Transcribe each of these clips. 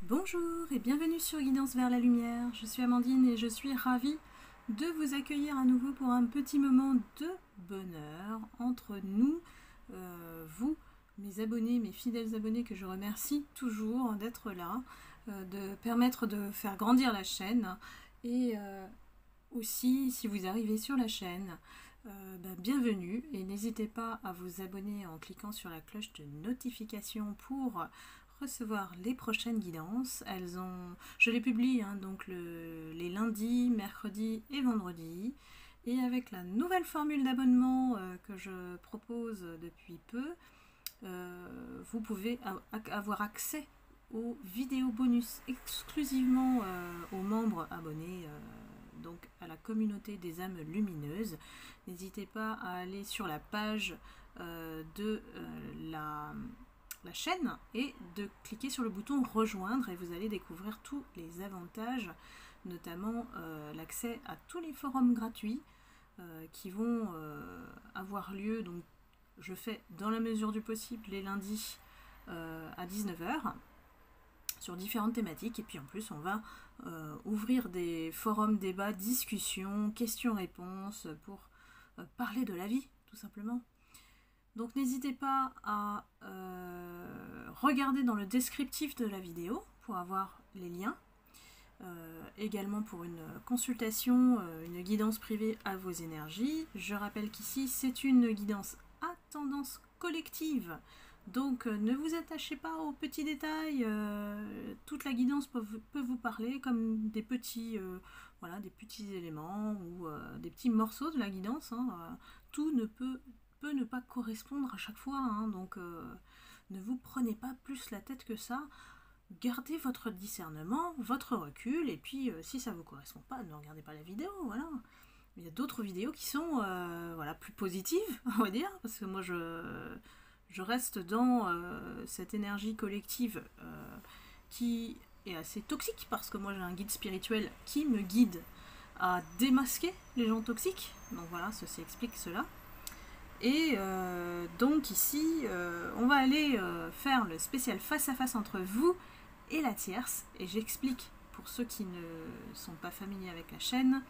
Bonjour et bienvenue sur Guidance vers la lumière. Je suis Amandine et je suis ravie de vous accueillir à nouveau pour un petit moment de bonheur entre nous, vous, mes abonnés, mes fidèles abonnés que je remercie toujours d'être là, de permettre de faire grandir la chaîne et aussi si vous arrivez sur la chaîne, bienvenue et n'hésitez pas à vous abonner en cliquant sur la cloche de notification pour recevoir les prochaines guidances. Je les publie donc les lundis, mercredis et vendredis. Et avec la nouvelle formule d'abonnement que je propose depuis peu, vous pouvez avoir accès aux vidéos bonus exclusivement aux membres abonnés, donc à la communauté des âmes lumineuses. N'hésitez pas à aller sur la page de la chaîne et de cliquer sur le bouton rejoindre et vous allez découvrir tous les avantages, notamment l'accès à tous les forums gratuits qui vont avoir lieu. Donc je fais dans la mesure du possible les lundis à 19 h sur différentes thématiques, et puis en plus on va ouvrir des forums, débats, discussions, questions-réponses pour parler de la vie tout simplement. Donc n'hésitez pas à regarder dans le descriptif de la vidéo pour avoir les liens. Également pour une consultation, une guidance privée à vos énergies. Je rappelle qu'ici c'est une guidance à tendance collective. Donc ne vous attachez pas aux petits détails. Toute la guidance peut vous parler comme des petits, des petits éléments ou des petits morceaux de la guidance. Tout peut ne pas correspondre à chaque fois, donc ne vous prenez pas plus la tête que ça, gardez votre discernement, votre recul, et puis si ça ne vous correspond pas, ne regardez pas la vidéo, voilà. Il y a d'autres vidéos qui sont plus positives, on va dire, parce que moi je reste dans cette énergie collective qui est assez toxique, parce que moi j'ai un guide spirituel qui me guide à démasquer les gens toxiques, donc voilà, ceci explique cela. Et donc ici, on va aller faire le spécial face à face entre vous et la tierce. Et j'explique pour ceux qui ne sont pas familiers avec la chaîne.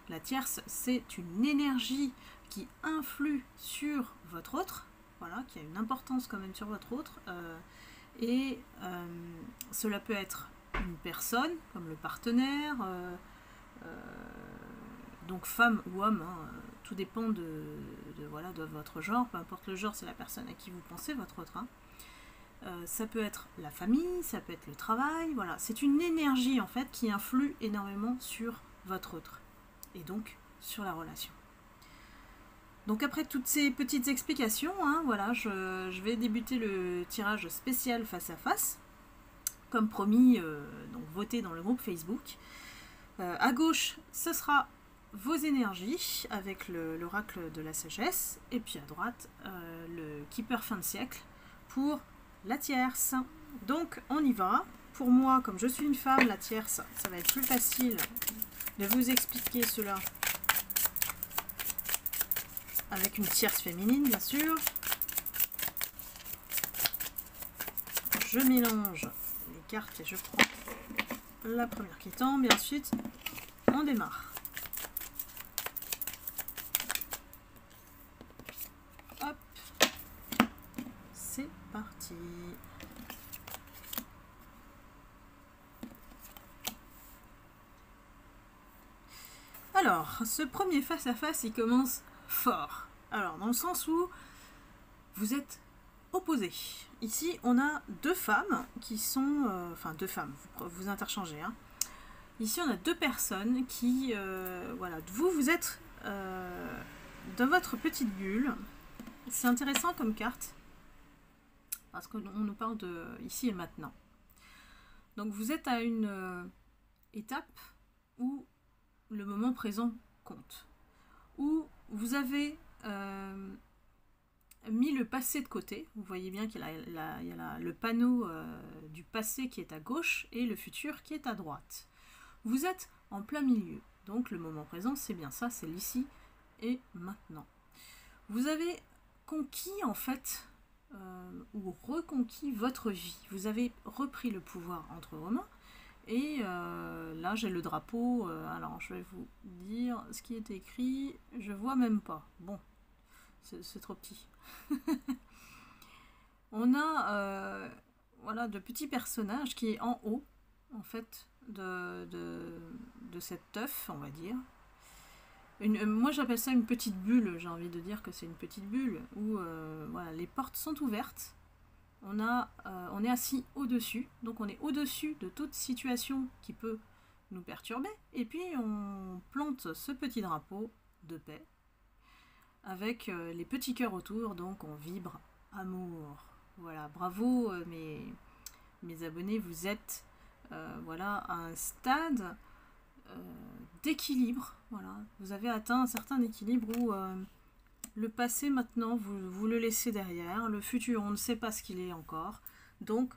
La tierce, c'est une énergie qui influe sur votre autre, voilà, qui a une importance quand même sur votre autre. Cela peut être une personne, comme le partenaire, donc femme ou homme, tout dépend de votre genre, peu importe le genre, c'est la personne à qui vous pensez, votre autre. Ça peut être la famille, ça peut être le travail, voilà. C'est une énergie en fait qui influe énormément sur votre autre et donc sur la relation. Donc après toutes ces petites explications, je vais débuter le tirage spécial face à face, comme promis, donc votez dans le groupe Facebook. À gauche, ce sera vos énergies avec l'oracle de la sagesse, et puis à droite le keeper fin de siècle pour la tierce. Donc on y va. Pour moi, comme je suis une femme, la tierce, ça va être plus facile de vous expliquer cela avec une tierce féminine, bien sûr. Je mélange les cartes et je prends la première qui tombe, et ensuite on démarre. C'est parti. Alors, ce premier face-à-face, il commence fort. Alors, dans le sens où vous êtes opposés. Ici, on a deux femmes qui sont... deux femmes, vous interchangez. Ici, on a deux personnes qui... vous êtes dans votre petite bulle. C'est intéressant comme carte, parce qu'on nous parle de ici et maintenant. Donc vous êtes à une étape où le moment présent compte, où vous avez mis le passé de côté. Vous voyez bien qu'il y a le panneau du passé qui est à gauche et le futur qui est à droite. Vous êtes en plein milieu, donc le moment présent c'est bien ça, c'est l'ici et maintenant. Vous avez conquis en fait ou reconquis votre vie. Vous avez repris le pouvoir entre vos mains. Et là, j'ai le drapeau. Alors, je vais vous dire ce qui est écrit. Je vois même pas. Bon, c'est trop petit. On a voilà, de petits personnages qui est en haut, en fait, de cette teuf, on va dire. Moi, j'appelle ça une petite bulle. J'ai envie de dire que c'est une petite bulle où voilà, les portes sont ouvertes. On est assis au-dessus, donc on est au-dessus de toute situation qui peut nous perturber, et puis on plante ce petit drapeau de paix, avec les petits cœurs autour, donc on vibre amour. Voilà, bravo mes abonnés, vous êtes voilà, à un stade d'équilibre, voilà. Vous avez atteint un certain équilibre où le passé, maintenant, vous le laissez derrière. Le futur, on ne sait pas ce qu'il est encore. Donc,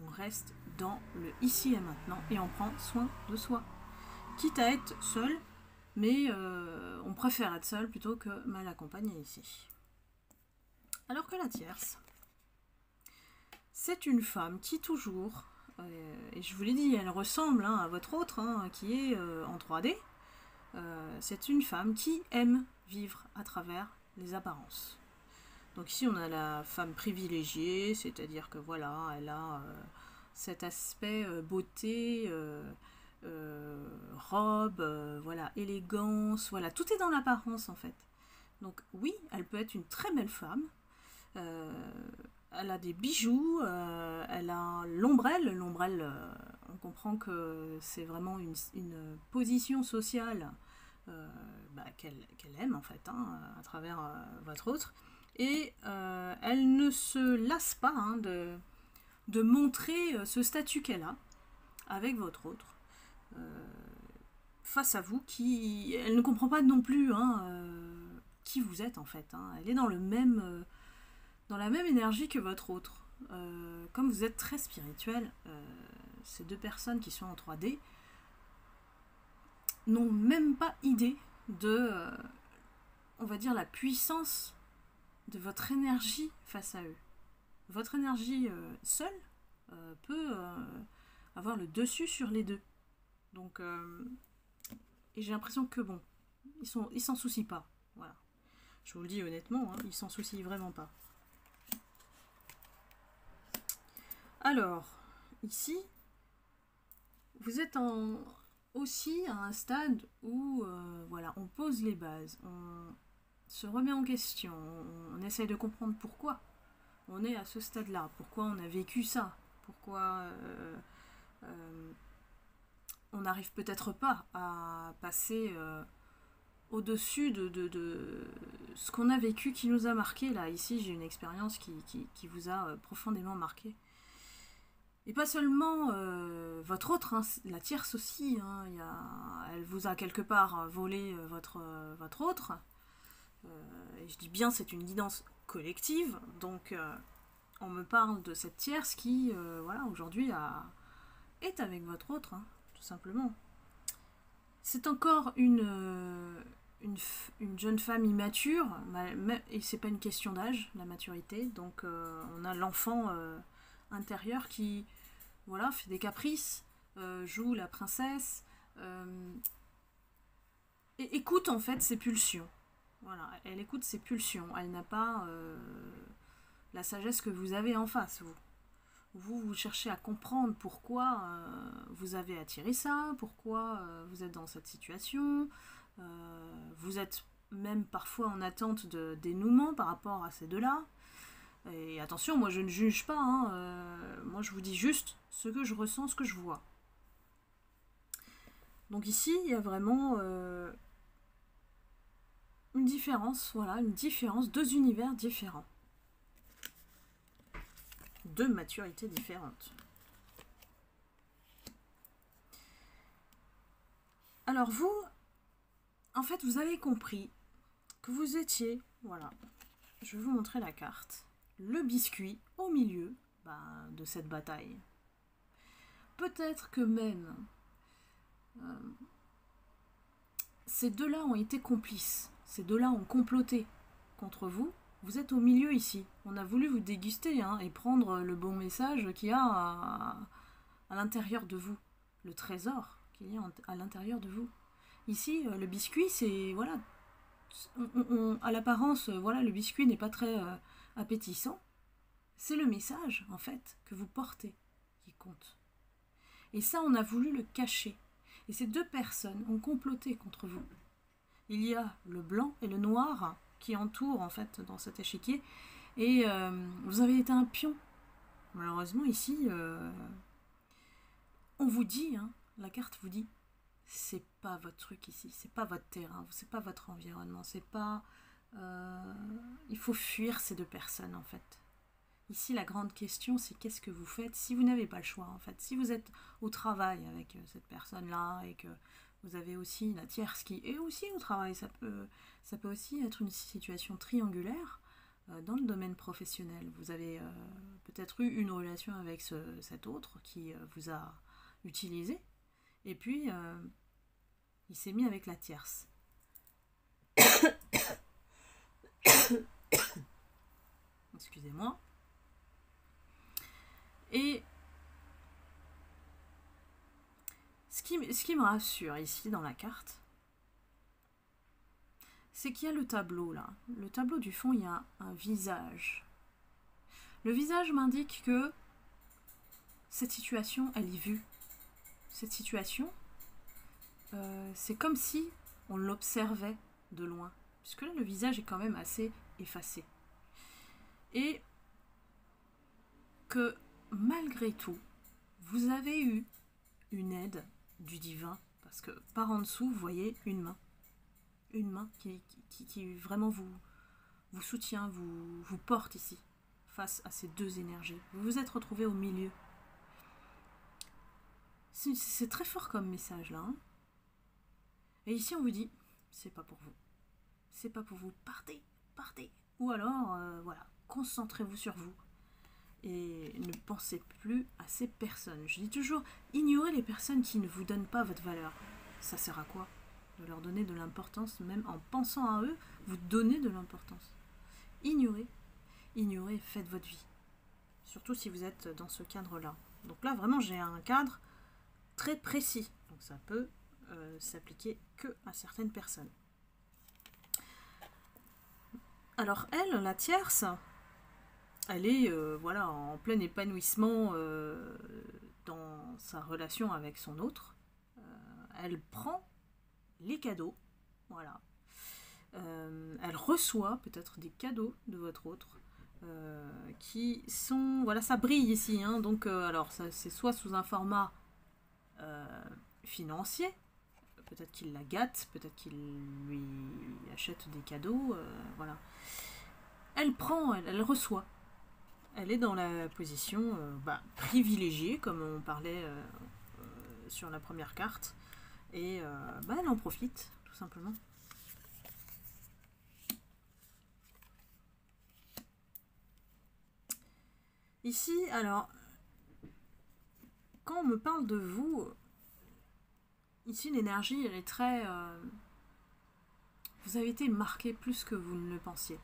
on reste dans le ici et maintenant et on prend soin de soi. Quitte à être seul, mais on préfère être seul plutôt que mal accompagné ici. Alors que la tierce, c'est une femme qui toujours, et je vous l'ai dit, elle ressemble à votre autre, qui est en 3D. C'est une femme qui aime vivre à travers les apparences. Donc ici on a la femme privilégiée, c'est-à-dire que voilà, elle a cet aspect beauté, robe, voilà, élégance, voilà, tout est dans l'apparence en fait. Donc oui, elle peut être une très belle femme, elle a des bijoux, elle a l'ombrelle, on comprend que c'est vraiment une position sociale qu'elle aime en fait, à travers votre autre, et elle ne se lasse pas de montrer ce statut qu'elle a avec votre autre face à vous, elle ne comprend pas non plus qui vous êtes en fait, elle est dans la même énergie que votre autre, comme vous êtes très spirituel, ces deux personnes qui sont en 3D n'ont même pas idée de, on va dire, la puissance de votre énergie face à eux. Votre énergie seule peut avoir le dessus sur les deux. Donc, et j'ai l'impression que bon, ils s'en soucient pas. Voilà. Je vous le dis honnêtement, ils s'en soucient vraiment pas. Alors, ici, vous êtes aussi à un stade où voilà, on pose les bases, on se remet en question, on essaye de comprendre pourquoi on est à ce stade-là, pourquoi on a vécu ça, pourquoi on n'arrive peut-être pas à passer au-dessus de ce qu'on a vécu qui nous a marqué. Là, ici, j'ai une expérience qui vous a profondément marqué. Et pas seulement votre autre, la tierce aussi, elle vous a quelque part volé votre autre. Et je dis bien, c'est une guidance collective, donc on me parle de cette tierce qui, voilà, aujourd'hui est avec votre autre, tout simplement. C'est encore une jeune femme immature, et c'est pas une question d'âge, la maturité, donc on a l'enfant intérieur qui, voilà, fait des caprices, joue la princesse, et écoute en fait ses pulsions. Voilà, elle écoute ses pulsions, elle n'a pas la sagesse que vous avez en face, vous cherchez à comprendre pourquoi vous avez attiré ça, pourquoi vous êtes dans cette situation, vous êtes même parfois en attente de dénouement par rapport à ces deux-là. Et attention, moi je ne juge pas, moi je vous dis juste ce que je ressens, ce que je vois. Donc ici, il y a vraiment une différence, voilà, deux univers différents. Deux maturités différentes. Alors vous, en fait, vous avez compris que vous étiez, voilà, je vais vous montrer la carte, le biscuit au milieu de cette bataille. Peut-être que même ces deux-là ont été complices, ces deux-là ont comploté contre vous, vous êtes au milieu ici. On a voulu vous déguster hein, et prendre le bon message qu'il y a à l'intérieur de vous. Le trésor qu'il y a à l'intérieur de vous. Ici, le biscuit, c'est... Voilà, à l'apparence, voilà, le biscuit n'est pas très appétissant. C'est le message, en fait, que vous portez qui compte. Et ça, on a voulu le cacher. Et ces deux personnes ont comploté contre vous. Il y a le blanc et le noir qui entourent, en fait, dans cet échiquier. Et vous avez été un pion. Malheureusement, ici, on vous dit, hein, la carte vous dit, c'est pas votre truc ici, c'est pas votre terrain, c'est pas votre environnement, c'est pas... il faut fuir ces deux personnes, en fait. Ici, la grande question, c'est qu'est-ce que vous faites si vous n'avez pas le choix, en fait. Si vous êtes au travail avec cette personne-là et que vous avez aussi la tierce qui est aussi au travail, ça peut aussi être une situation triangulaire dans le domaine professionnel. Vous avez peut-être eu une relation avec cet autre qui vous a utilisé, et puis il s'est mis avec la tierce. Excusez-moi. Et ce qui me rassure ici dans la carte, c'est qu'il y a le tableau là. Le tableau du fond, il y a un visage. Le visage m'indique que cette situation, elle est vue. Cette situation, c'est comme si on l'observait de loin. Puisque là, le visage est quand même assez effacé. Et que malgré tout, vous avez eu une aide du divin, parce que par en dessous, vous voyez une main qui vraiment vous soutient, vous porte ici, face à ces deux énergies. Vous vous êtes retrouvés au milieu. C'est très fort comme message là. Hein, et ici, on vous dit, c'est pas pour vous. C'est pas pour vous. Partez. Ou alors, voilà, concentrez-vous sur vous. Et ne pensez plus à ces personnes. Je dis toujours, ignorez les personnes qui ne vous donnent pas votre valeur. Ça sert à quoi? De leur donner de l'importance, même en pensant à eux, vous donnez de l'importance. Ignorez, faites votre vie. Surtout si vous êtes dans ce cadre-là. Donc là, vraiment, j'ai un cadre très précis. Donc ça peut s'appliquer que à certaines personnes. Alors elle, la tierce, elle est voilà, en plein épanouissement dans sa relation avec son autre. Elle prend les cadeaux, voilà. Elle reçoit peut-être des cadeaux de votre autre qui sont, voilà, ça brille ici, hein, donc alors c'est soit sous un format financier, peut-être qu'il la gâte, peut-être qu'il lui achète des cadeaux, voilà. Elle prend, elle reçoit. Elle est dans la position privilégiée, comme on parlait sur la première carte. Et elle en profite, tout simplement. Ici, alors, quand on me parle de vous, ici l'énergie, elle est très... vous avez été marqué plus que vous ne le pensiez.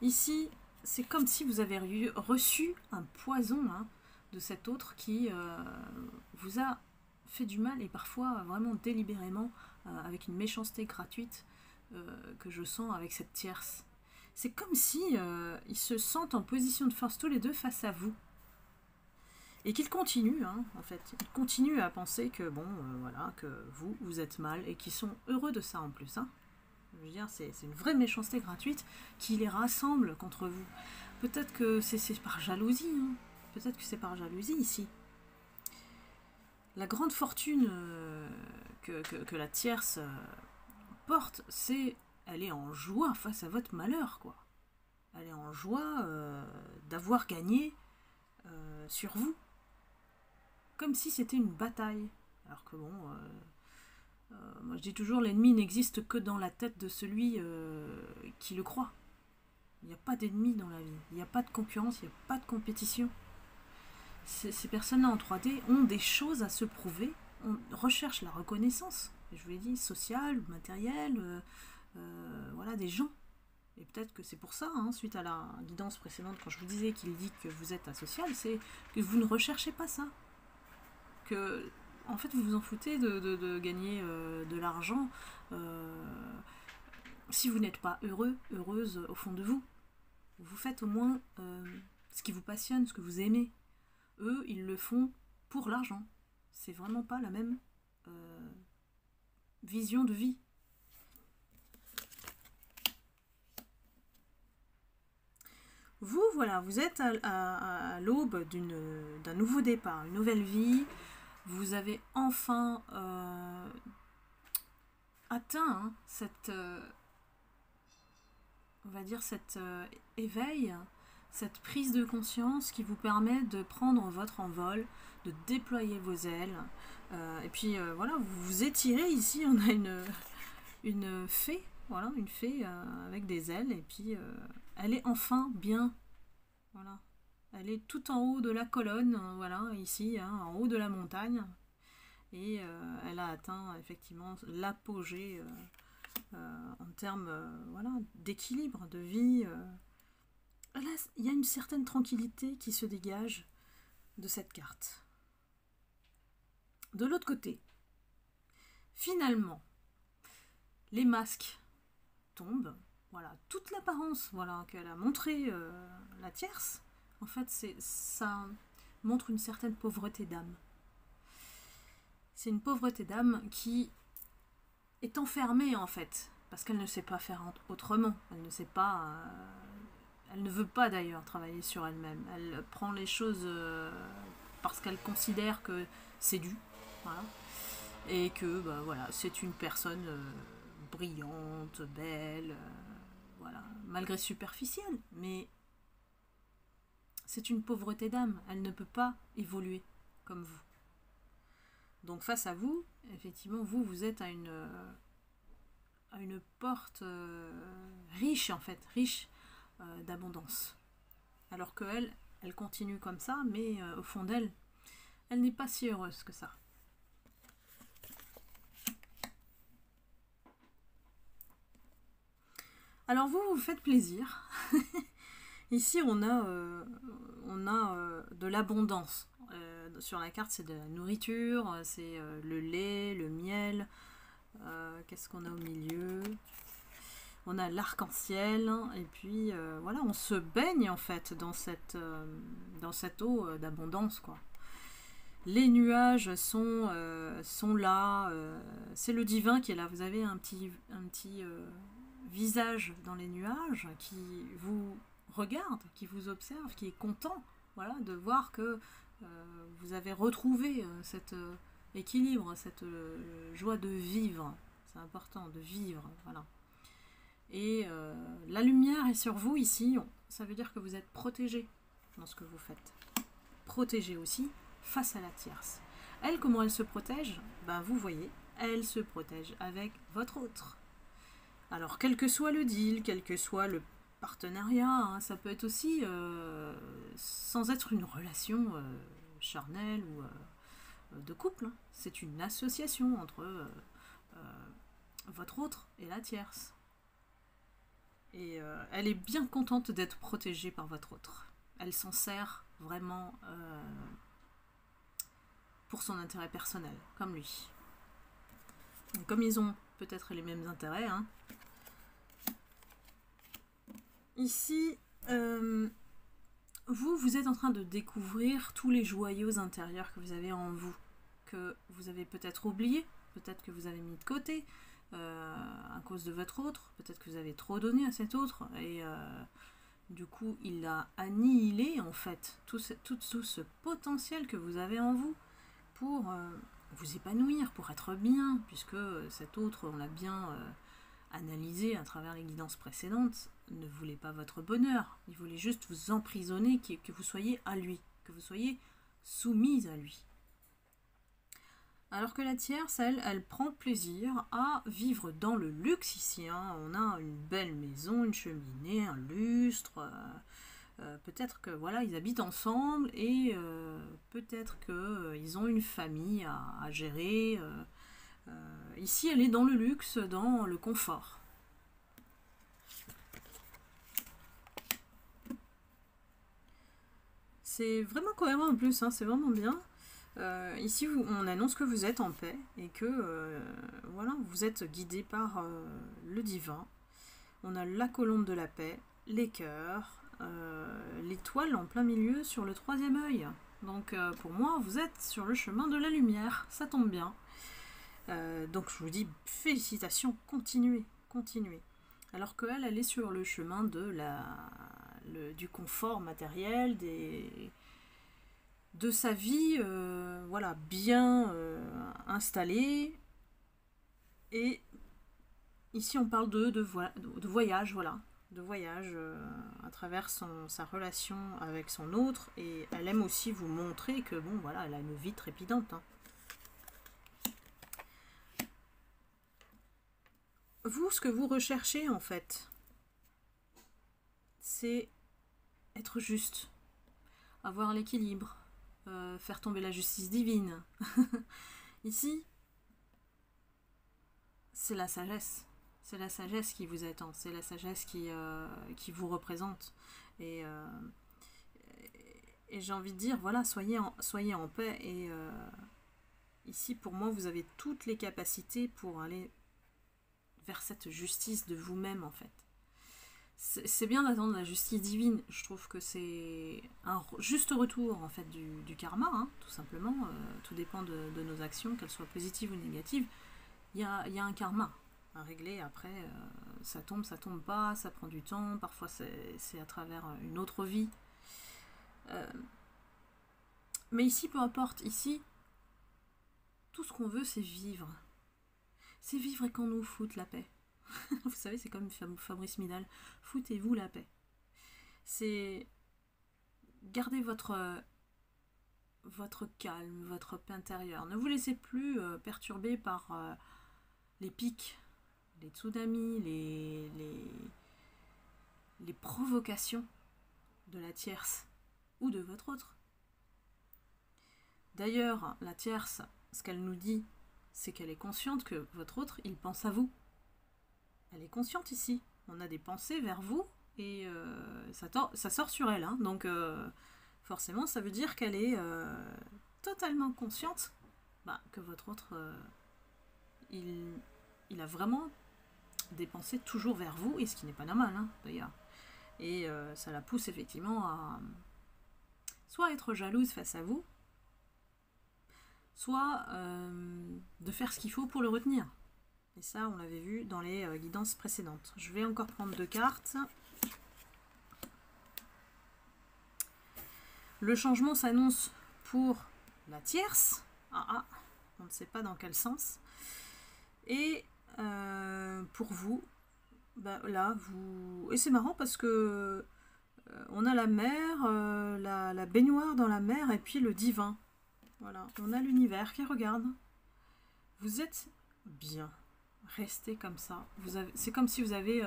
Ici, c'est comme si vous avez reçu un poison hein, de cet autre qui vous a fait du mal et parfois vraiment délibérément avec une méchanceté gratuite que je sens avec cette tierce. C'est comme si ils se sentent en position de force tous les deux face à vous. Et qu'ils continuent, hein, en fait. Ils continuent à penser que, bon, voilà, que vous êtes mal et qu'ils sont heureux de ça en plus, hein. Je veux dire, c'est une vraie méchanceté gratuite qui les rassemble contre vous. Peut-être que c'est par jalousie, hein. Peut-être que c'est par jalousie ici. La grande fortune que la tierce porte, c'est... Elle est en joie face à votre malheur, quoi. Elle est en joie d'avoir gagné sur vous. Comme si c'était une bataille. Alors que bon... moi je dis toujours, l'ennemi n'existe que dans la tête de celui qui le croit. Il n'y a pas d'ennemi dans la vie. Il n'y a pas de concurrence, il n'y a pas de compétition. Ces personnes-là en 3D ont des choses à se prouver. On recherche la reconnaissance, je vous l'ai dit, sociale, matérielle, voilà, des gens. Et peut-être que c'est pour ça, hein, suite à la guidance précédente, quand je vous disais qu'il dit que vous êtes asocial, c'est que vous ne recherchez pas ça. Que, en fait, vous vous en foutez de gagner de l'argent si vous n'êtes pas heureux, heureuse au fond de vous. Vous faites au moins ce qui vous passionne, ce que vous aimez. Eux, ils le font pour l'argent. C'est vraiment pas la même vision de vie. Vous, voilà, vous êtes à l'aube d'un nouveau départ, une nouvelle vie. Vous avez enfin atteint cette, on va dire, cet éveil, cette prise de conscience qui vous permet de prendre votre envol, de déployer vos ailes. Et puis voilà, vous vous étirez ici, on a une fée, voilà, une fée avec des ailes, et puis elle est enfin bien, voilà. Elle est tout en haut de la colonne, voilà, ici, hein, en haut de la montagne, et elle a atteint effectivement l'apogée en termes voilà, d'équilibre, de vie. Là, il y a une certaine tranquillité qui se dégage de cette carte. De l'autre côté, finalement, les masques tombent. Voilà, toute l'apparence voilà, qu'elle a montré la tierce, en fait, ça montre une certaine pauvreté d'âme. C'est une pauvreté d'âme qui est enfermée, en fait, parce qu'elle ne sait pas faire autrement. Elle ne sait pas... elle ne veut pas, d'ailleurs, travailler sur elle-même. Elle prend les choses parce qu'elle considère que c'est dû. Voilà. Et que, bah, voilà, c'est une personne brillante, belle... voilà, malgré superficielle, mais c'est une pauvreté d'âme, elle ne peut pas évoluer comme vous. Donc face à vous, effectivement, vous êtes à une porte riche, en fait, riche d'abondance. Alors qu'elle, elle continue comme ça, mais au fond d'elle, elle n'est pas si heureuse que ça. Alors vous, vous faites plaisir. Ici, on a de l'abondance. Sur la carte, c'est de la nourriture, c'est le lait, le miel. Qu'est-ce qu'on a au milieu? On a l'arc-en-ciel. Et puis, voilà, on se baigne, en fait, dans cette eau d'abondance, quoi. Les nuages sont là. C'est le divin qui est là. Vous avez un petit visage dans les nuages qui vous regarde, qui vous observe, qui est content, voilà, de voir que vous avez retrouvé cet équilibre, cette joie de vivre. C'est important de vivre, voilà. Et la lumière est sur vous ici. Ça veut dire que vous êtes protégé dans ce que vous faites. Protégé aussi face à la tierce. Elle, comment elle se protège? Ben, vous voyez, elle se protège avec votre autre. Alors, quel que soit le deal, quel que soit le partenariat, hein, ça peut être aussi sans être une relation charnelle ou de couple. Hein. C'est une association entre votre autre et la tierce. Et elle est bien contente d'être protégée par votre autre. Elle s'en sert vraiment pour son intérêt personnel, comme lui. Donc, comme ils ont peut-être les mêmes intérêts, hein. Ici, vous êtes en train de découvrir tous les joyaux intérieurs que vous avez en vous, que vous avez peut-être oublié, peut-être que vous avez mis de côté à cause de votre autre, peut-être que vous avez trop donné à cet autre, et du coup, il a annihilé en fait tout ce potentiel que vous avez en vous pour vous épanouir, pour être bien, puisque cet autre, on l'a bien analysé à travers les guidances précédentes, ne voulait pas votre bonheur, il voulait juste vous emprisonner, que vous soyez à lui, que vous soyez soumise à lui. Alors que la tierce, elle prend plaisir à vivre dans le luxe ici, hein. On a une belle maison, une cheminée, un lustre, peut-être que voilà, ils habitent ensemble et peut-être qu'ils ont une famille à gérer. Ici, elle est dans le luxe, dans le confort. C'est vraiment cohérent en plus, hein, c'est vraiment bien. Ici, on annonce que vous êtes en paix et que voilà, vous êtes guidé par le divin. On a la colombe de la paix, les cœurs, l'étoile en plein milieu sur le troisième œil. Donc pour moi, vous êtes sur le chemin de la lumière, ça tombe bien. Donc je vous dis félicitations, continuez, continuez. Alors qu'elle, elle est sur le chemin de du confort matériel, de sa vie, voilà, bien installée. Et ici, on parle de voyage, voilà, de voyage à travers sa relation avec son autre. Et elle aime aussi vous montrer que, bon, voilà, elle a une vie trépidante, hein. Vous, ce que vous recherchez, en fait, c'est être juste, avoir l'équilibre, faire tomber la justice divine. Ici, c'est la sagesse. C'est la sagesse qui vous attend, c'est la sagesse qui vous représente. Et j'ai envie de dire, voilà, soyez en paix. Et ici, pour moi, vous avez toutes les capacités pour aller vers cette justice de vous-même, en fait. C'est bien d'attendre la justice divine. Je trouve que c'est un juste retour, en fait, du karma, hein, tout simplement. Tout dépend de nos actions, qu'elles soient positives ou négatives. Il y a un karma à régler. Après, ça tombe pas, ça prend du temps. Parfois, c'est à travers une autre vie. Mais ici, peu importe. Ici, tout ce qu'on veut, c'est vivre. C'est vivre et qu'on nous foute la paix. Vous savez, c'est comme Fabrice Midal. Foutez-vous la paix. C'est garder votre calme, votre paix intérieure. Ne vous laissez plus perturber par les pics, les tsunamis, les provocations de la tierce ou de votre autre. D'ailleurs, la tierce, ce qu'elle nous dit, c'est qu'elle est consciente que votre autre, il pense à vous. Elle est consciente ici. On a des pensées vers vous et ça sort sur elle. Hein. Donc forcément, ça veut dire qu'elle est totalement consciente que votre autre, il a vraiment des pensées toujours vers vous, et ce qui n'est pas normal, hein, d'ailleurs. Et ça la pousse effectivement à soit être jalouse face à vous, soit de faire ce qu'il faut pour le retenir. Et ça, on l'avait vu dans les guidances précédentes. Je vais encore prendre 2 cartes. Le changement s'annonce pour la tierce. On ne sait pas dans quel sens. Et pour vous, là, vous... Et c'est marrant parce que on a la mer, la baignoire dans la mer et puis le divin. Voilà, on a l'univers qui regarde. Vous êtes bien. Restez comme ça. C'est comme si vous avez,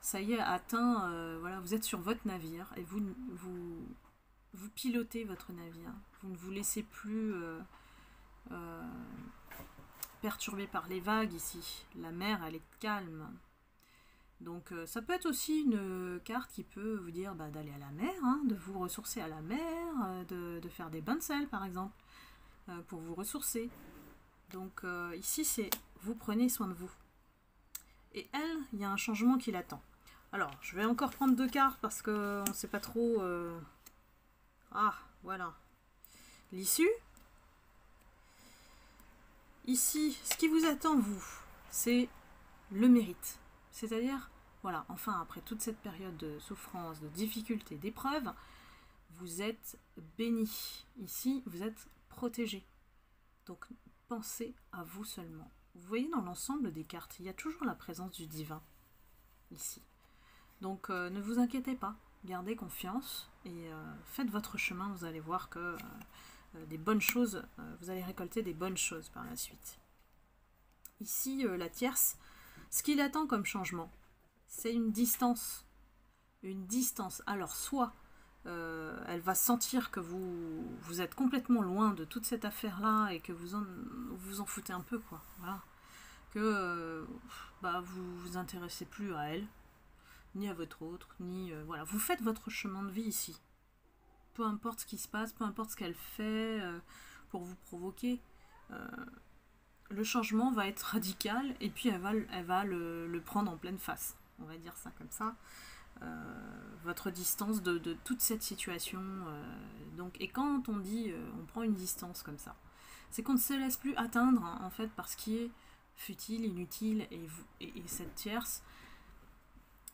ça y est, atteint, voilà, vous êtes sur votre navire et vous pilotez votre navire. Vous ne vous laissez plus perturber par les vagues ici. La mer, elle est calme. Donc ça peut être aussi une carte qui peut vous dire d'aller à la mer, hein, de vous ressourcer à la mer, de faire des bains de sel par exemple, pour vous ressourcer. Donc ici, c'est vous prenez soin de vous. Et elle, il y a un changement qui l'attend. Alors, je vais encore prendre 2 cartes parce qu'on ne sait pas trop... voilà. L'issue. Ici, ce qui vous attend, vous, c'est le mérite. C'est-à-dire, voilà, enfin, après toute cette période de souffrance, de difficulté, d'épreuve, vous êtes béni. Ici, vous êtes protégé. Donc, pensez à vous seulement. Vous voyez dans l'ensemble des cartes, il y a toujours la présence du divin, ici. Donc ne vous inquiétez pas, gardez confiance et faites votre chemin, vous allez voir que des bonnes choses, vous allez récolter des bonnes choses par la suite. Ici, la tierce, ce qu'il attend comme changement, c'est une distance. Une distance. Alors soit elle va sentir que vous êtes complètement loin de toute cette affaire-là et que vous en foutez un peu, quoi. Voilà. Que vous vous intéressez plus à elle, ni à votre autre, ni... voilà. Vous faites votre chemin de vie ici. peu importe ce qui se passe, peu importe ce qu'elle fait pour vous provoquer, le changement va être radical et puis elle va le prendre en pleine face. On va dire ça comme ça. Votre distance de toute cette situation. Donc, et quand on dit on prend une distance comme ça, c'est qu'on ne se laisse plus atteindre en fait par ce qui est futile, inutile et cette tierce.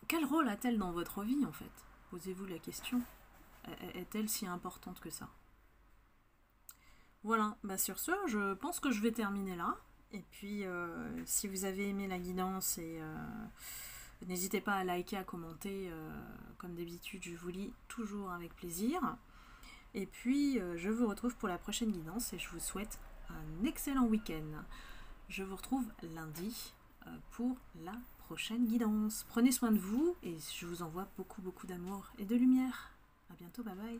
Quel rôle a-t-elle dans votre vie en fait? Posez-vous la question. Est-elle si importante que ça? Voilà, bah sur ce, je pense que je vais terminer là. Et puis, si vous avez aimé la guidance, n'hésitez pas à liker, à commenter. Comme d'habitude, je vous lis toujours avec plaisir. Et puis, je vous retrouve pour la prochaine guidance et je vous souhaite un excellent week-end. Je vous retrouve lundi pour la prochaine guidance. Prenez soin de vous et je vous envoie beaucoup d'amour et de lumière. À bientôt, bye bye.